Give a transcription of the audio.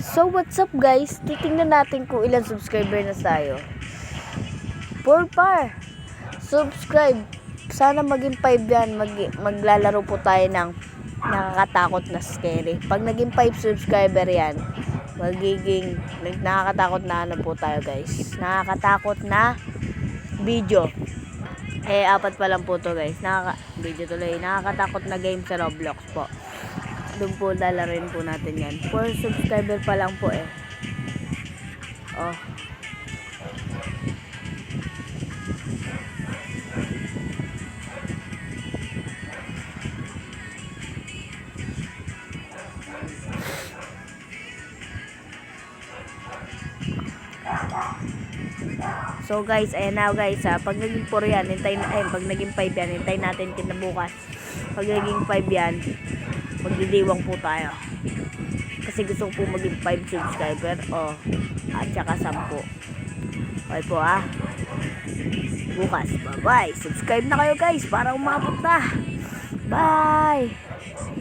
So what's up guys? Titingnan natin kung ilang subscriber na tayo. 4 par. Subscribe. Sana maging 5 yan. Maglalaro po tayo ng nakakatakot na scary. Pag naging 5 subscriber yan, magiging nakakatakot na ano po tayo guys. Nakakatakot na video. 4 pa lang po to guys. Video tuloy. Nakakatakot na game sa Roblox po. Doon po lalarin po natin yan. 4 subscriber pa lang po Oh. So guys, ayan na guys pag naging 4 yan, pag naging 5 yan, hintayin natin kinabukas. Pag naging 5 yan, magdidiwang po tayo. Kasi gusto ko po maging 5 subscriber at saka 10. Okay po bukas. Bye bye. Subscribe na kayo guys para umabot na. Bye.